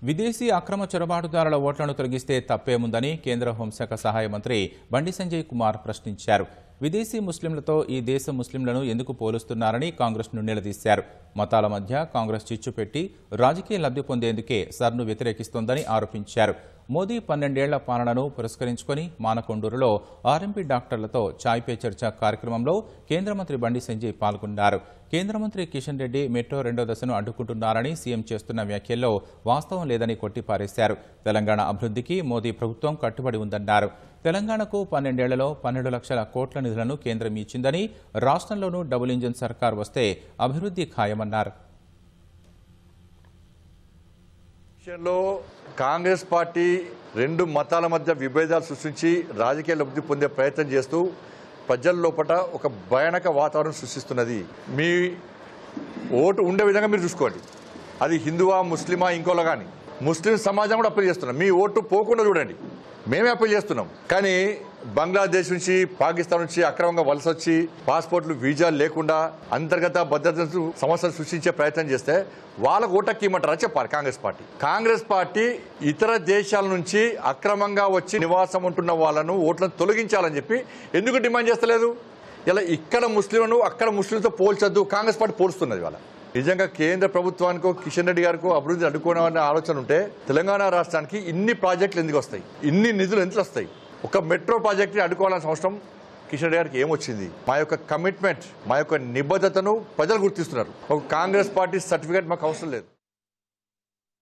విదేశీ అక్రమ చొరబాటుదారుల ఓట్లను తొలగిస్తే తప్పేముందని కేంద్ర హోంశాఖ సహాయ మంత్రి బండి సంజయ్ కుమార్ ప్రశ్నించారు. విదేశీ ముస్లింలతో ఈ దేశ ముస్లింలను ఎందుకు పోలుస్తున్నారని కాంగ్రెస్ను నిలదీశారు. మతాల మధ్య కాంగ్రెస్ చిచ్చు పెట్టి రాజకీయ లబ్ధి పొందేందుకే సర్ను వ్యతిరేకిస్తోందని ఆరోపించారు. మోదీ 12 ఏళ్ల పాలనను పురస్కరించుకుని మానకొండూరులో ఆర్ఎంపీ డాక్టర్లతో చాయ్ పే చర్చ కార్యక్రమంలో కేంద్ర మంత్రి బండి సంజయ్ పాల్గొన్నారు. కేంద్ర మంత్రి కిషన్ రెడ్డి మెట్రో 2వ దశను అడ్డుకుంటున్నారని సీఎం చేస్తున్న వ్యాఖ్యల్లో వాస్తవం లేదని కొట్టిపారేశారు. తెలంగాణ అభివృద్ధికి మోదీ ప్రభుత్వం కట్టుబడి ఉందన్నారు. తెలంగాణకు 12 ఏళ్లలో 12 లక్షల కోట్ల నిధులను కేంద్రం ఇచ్చిందని, రాష్ట్రంలోనూ డబుల్ ఇంజిన్ సర్కార్ వస్తే అభివృద్ధి ఖాయమన్నారు. కాంగ్రెస్ పార్టీ 2 మతాల మధ్య విభేదాలు సృష్టించి రాజకీయ లబ్ధి పొందే ప్రయత్నం చేస్తూ ప్రజల లోపల ఒక భయానక వాతావరణం సృష్టిస్తున్నది. మీ ఓటు ఉండే విధంగా మీరు చూసుకోండి. అది హిందువా, ముస్లిమా, ఇంకోలా కానీ ముస్లిం సమాజం కూడా అప్పీల్ చేస్తున్నాం. మీ ఓటు పోకుండా చూడండి. మేమే అప్పీల్ చేస్తున్నాం. కానీ బంగ్లాదేశ్ నుంచి, పాకిస్తాన్ నుంచి అక్రమంగా వలస వచ్చి పాస్పోర్ట్లు, వీజాలు లేకుండా అంతర్గత భద్రత సమస్యలు సృష్టించే ప్రయత్నం చేస్తే వాళ్ళకు ఓటక్కి ఇమ్మంటారని చెప్పాలి కాంగ్రెస్ పార్టీ ఇతర దేశాల నుంచి అక్రమంగా వచ్చి నివాసం ఉంటున్న వాళ్ళను ఓట్లను తొలగించాలని చెప్పి ఎందుకు డిమాండ్ చేస్తలేదు? ఇలా ఇక్కడ ముస్లింలను అక్కడ ముస్లింలతో పోల్చొద్దు కాంగ్రెస్ పార్టీ పోలుస్తున్నది. వాళ్ళ నిజంగా కేంద్ర ప్రభుత్వానికో కిషన్ రెడ్డి గారికో అభివృద్ధి అడ్డుకోవాలనే ఆలోచన ఉంటే తెలంగాణ రాష్ట్రానికి ఇన్ని ప్రాజెక్టులు ఎందుకు వస్తాయి? ఇన్ని నిధులు ఎందుకు వస్తాయి? ఒక మెట్రో ప్రాజెక్ట్ని అడ్డుకోవాల్సిన అవసరం కిషన్ రెడ్డి గారికి ఏమొచ్చింది? మా యొక్క కమిట్మెంట్, మా యొక్క నిబద్ధతను ప్రజలు గుర్తిస్తున్నారు. ఒక కాంగ్రెస్ పార్టీ సర్టిఫికేట్ మాకు అవసరం లేదు.